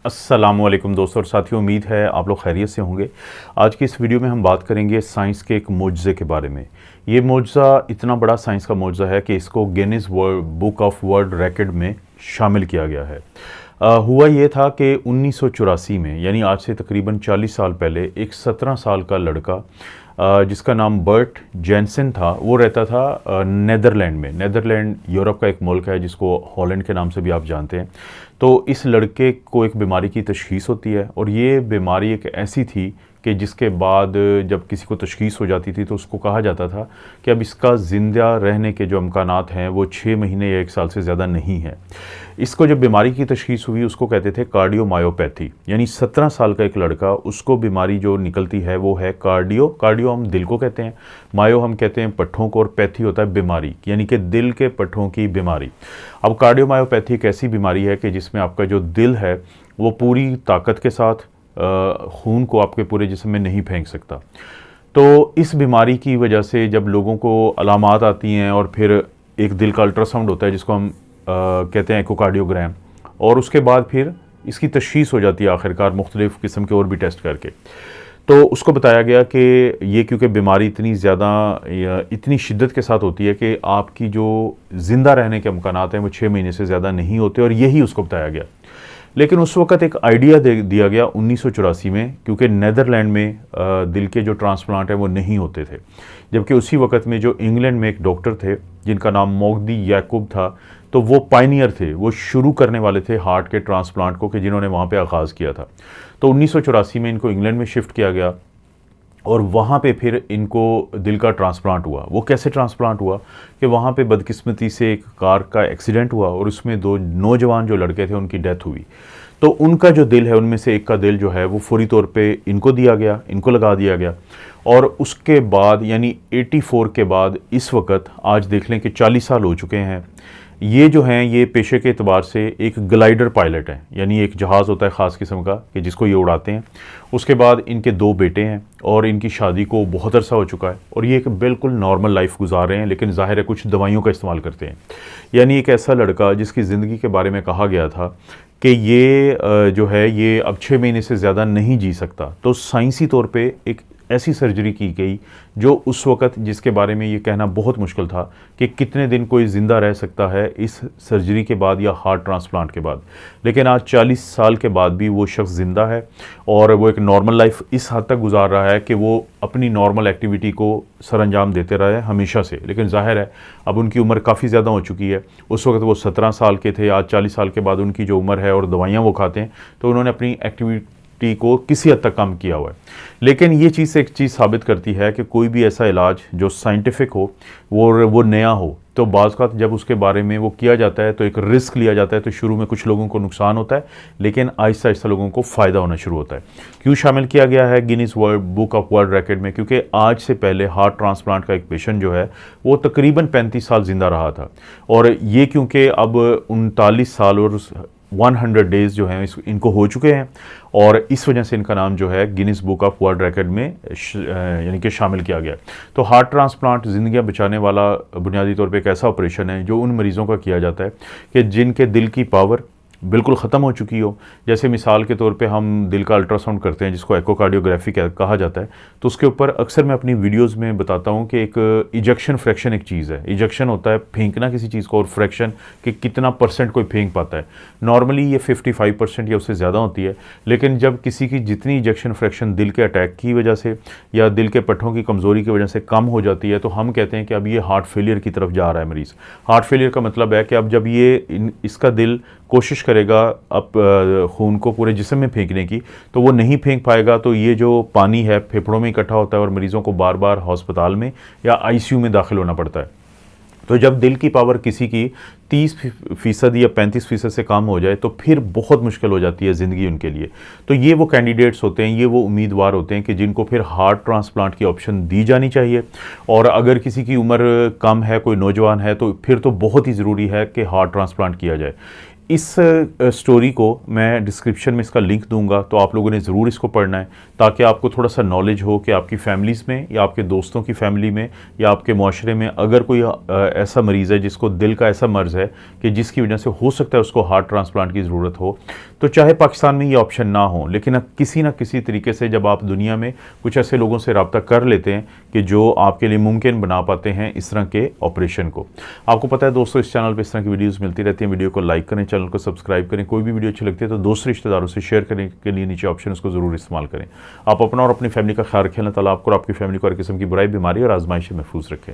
अस्सलामुअलैकुम दोस्तों और साथियों, उम्मीद है आप लोग खैरियत से होंगे। आज की इस वीडियो में हम बात करेंगे साइंस के एक मोजज़े के बारे में। ये मोजज़ा इतना बड़ा साइंस का मोजज़ा है कि इसको Guinness world book of world record में शामिल किया गया है। हुआ ये था कि 1984 में, यानी आज से तकरीबन 40 साल पहले, एक 17 साल का लड़का जिसका नाम बर्ट जेनसन था, वो रहता था नेदरलैंड में। नेदरलैंड यूरोप का एक मुल्क है जिसको हॉलैंड के नाम से भी आप जानते हैं। तो इस लड़के को एक बीमारी की तशख़ीस होती है और ये बीमारी एक ऐसी थी कि जिसके बाद जब किसी को तशख़ीस हो जाती थी तो उसको कहा जाता था कि अब इसका ज़िंदा रहने के जो इम्कानात हैं वो 6 महीने या 1 साल से ज़्यादा नहीं है। इसको जब बीमारी की तशख़ीस हुई उसको कहते थे कार्डियोमायोपैथी, यानी 17 साल का एक लड़का, उसको बीमारी जो निकलती है वो है कार्डियो हम दिल को कहते हैं, मायो हम कहते हैं पट्ठों को, और पैथी होता है बीमारी, यानी कि दिल के पट्ठों की बीमारी। अब कार्डियोमायोपैथी एक ऐसी बीमारी है कि जिसमें आपका जो दिल है वो पूरी ताकत के साथ खून को आपके पूरे जिस्म में नहीं फेंक सकता। तो इस बीमारी की वजह से जब लोगों को अलामात आती हैं और फिर एक दिल का अल्ट्रासाउंड होता है जिसको हम कहते हैं एकोकार्डियोग्राम, और उसके बाद फिर इसकी तशख़ीस हो जाती है आखिरकार मुख्तलिफ़ किस्म के और भी टेस्ट करके। तो उसको बताया गया कि ये क्योंकि बीमारी इतनी ज़्यादा इतनी शिद्दत के साथ होती है कि आपकी जो ज़िंदा रहने के इम्कानात हैं वो 6 महीने से ज़्यादा नहीं होते, और यही उसको बताया गया। लेकिन उस वक़्त एक आइडिया दिया गया 1984 में, क्योंकि नेदरलैंड में दिल के जो ट्रांसप्लांट हैं वो नहीं होते थे, जबकि उसी वक़्त में जो इंग्लैंड में एक डॉक्टर थे जिनका नाम मोगदी याकूब था, तो वो पायनियर थे, वो शुरू करने वाले थे हार्ट के ट्रांसप्लांट को, कि जिन्होंने वहाँ पे आगाज़ किया था। तो 1984 में इनको इंग्लैंड में शिफ्ट किया गया और वहाँ पे फिर इनको दिल का ट्रांसप्लांट हुआ। वो कैसे ट्रांसप्लांट हुआ कि वहाँ पे बदकिस्मती से एक कार का एक्सीडेंट हुआ और उसमें 2 नौजवान जो लड़के थे उनकी डेथ हुई। तो उनका जो दिल है उनमें से एक का दिल जो है वो फौरी तौर पे इनको दिया गया, इनको लगा दिया गया। और उसके बाद यानी 84 के बाद इस वक्त आज देख लें कि 40 साल हो चुके हैं। ये जो हैं ये पेशे के एतबार से एक ग्लाइडर पायलट हैं, यानी एक जहाज़ होता है ख़ास किस्म का कि जिसको ये उड़ाते हैं। उसके बाद इनके 2 बेटे हैं और इनकी शादी को बहुत अरसा हो चुका है और ये एक बिल्कुल नॉर्मल लाइफ गुजार रहे हैं, लेकिन ज़ाहिर है कुछ दवाइयों का इस्तेमाल करते हैं। यानी एक ऐसा लड़का जिसकी ज़िंदगी के बारे में कहा गया था कि ये जो है ये अब 6 महीने से ज़्यादा नहीं जी सकता। तो साइंसी तौर पर एक ऐसी सर्जरी की गई जो उस वक़्त जिसके बारे में ये कहना बहुत मुश्किल था कि कितने दिन कोई ज़िंदा रह सकता है इस सर्जरी के बाद या हार्ट ट्रांसप्लांट के बाद। लेकिन आज 40 साल के बाद भी वो शख्स ज़िंदा है और वो एक नॉर्मल लाइफ इस हद तक गुजार रहा है कि वो अपनी नॉर्मल एक्टिविटी को सरअंजाम देते रहे हमेशा से। लेकिन ज़ाहिर है अब उनकी उम्र काफ़ी ज़्यादा हो चुकी है। उस वक्त वो 17 साल के थे, आज 40 साल के बाद उनकी जो उम्र है और दवाइयाँ वो खाते हैं, तो उन्होंने अपनी एक्टिविटी को किसी हद तक कम किया हुआ है। लेकिन ये चीज़ एक चीज़ साबित करती है कि कोई भी ऐसा इलाज जो साइंटिफिक हो, वो नया हो, तो बाज़ का जब उसके बारे में वो किया जाता है तो एक रिस्क लिया जाता है, तो शुरू में कुछ लोगों को नुकसान होता है लेकिन आहिस्ता आहिस्ता लोगों को फ़ायदा होना शुरू होता है। क्यों शामिल किया गया है Guinness world book of world record में? क्योंकि आज से पहले हार्ट ट्रांसप्लांट का एक पेशेंट जो है वो तकरीबन 35 साल ज़िंदा रहा था, और ये क्योंकि अब 39 साल और 100 डेज़ जो हैं इनको हो चुके हैं, और इस वजह से इनका नाम जो है Guinness book of world record में यानी कि शामिल किया गया। तो हार्ट ट्रांसप्लांट ज़िंदगियां बचाने वाला बुनियादी तौर पे एक ऐसा ऑपरेशन है जो उन मरीज़ों का किया जाता है कि जिनके दिल की पावर बिल्कुल ख़त्म हो चुकी हो। जैसे मिसाल के तौर पे हम दिल का अल्ट्रासाउंड करते हैं जिसको एकोकार्डियोग्राफी कहा जाता है, तो उसके ऊपर अक्सर मैं अपनी वीडियोस में बताता हूँ कि एक इजेक्शन फ्रैक्शन एक चीज़ है। इजेक्शन होता है फेंकना किसी चीज़ को, और फ्रैक्शन कि कितना परसेंट कोई फेंक पाता है। नॉर्मली ये 55% या उससे ज़्यादा होती है, लेकिन जब किसी की जितनी इजेक्शन फ्रैक्शन दिल के अटैक की वजह से या दिल के पट्ठों की कमज़ोरी की वजह से कम हो जाती है, तो हम कहते हैं कि अब ये हार्ट फेलियर की तरफ जा रहा है मरीज़। हार्ट फेलियर का मतलब है कि अब जब ये इसका दिल कोशिश करेगा अब खून को पूरे जिस्म में फेंकने की, तो वो नहीं फेंक पाएगा, तो ये जो पानी है फेफड़ों में इकट्ठा होता है और मरीज़ों को बार बार हॉस्पिटल में या आईसीयू में दाखिल होना पड़ता है। तो जब दिल की पावर किसी की 30% या 35% से कम हो जाए तो फिर बहुत मुश्किल हो जाती है ज़िंदगी उनके लिए। तो ये वो कैंडिडेट्स होते हैं, ये वो उम्मीदवार होते हैं कि जिनको फिर हार्ट ट्रांसप्लांट की ऑप्शन दी जानी चाहिए। और अगर किसी की उम्र कम है, कोई नौजवान है, तो फिर तो बहुत ही ज़रूरी है कि हार्ट ट्रांसप्लांट किया जाए। इस स्टोरी को मैं डिस्क्रिप्शन में इसका लिंक दूंगा, तो आप लोगों ने ज़रूर इसको पढ़ना है ताकि आपको थोड़ा सा नॉलेज हो कि आपकी फैमिलीज़ में या आपके दोस्तों की फैमिली में या आपके माशरे में अगर कोई ऐसा मरीज़ है जिसको दिल का ऐसा मर्ज़ है कि जिसकी वजह से हो सकता है उसको हार्ट ट्रांसप्लांट की ज़रूरत हो, तो चाहे पाकिस्तान में ये ऑप्शन ना हो, लेकिन ना किसी तरीके से जब आप दुनिया में कुछ ऐसे लोगों से रब्ता कर लेते हैं कि जो आपके लिए मुमकिन बना पाते हैं इस तरह के ऑपरेशन को। आपको पता है दोस्तों, इस चैनल पे इस तरह की वीडियोस मिलती रहती हैं। वीडियो को लाइक करें, चैनल को सब्सक्राइब करें। कोई भी वीडियो अच्छी लगती है तो दोस्त रिश्तेदारों से शेयर करने के लिए नीचे ऑप्शन उसको ज़रूर इस्तेमाल करें। आप अपना और अपनी फैमिली का ख्याल रखें। अल्लाह ताला आपको और आपकी फैमिली को हर किस्म की बुराई, बीमारी और आजमाइश से महफूज रखें।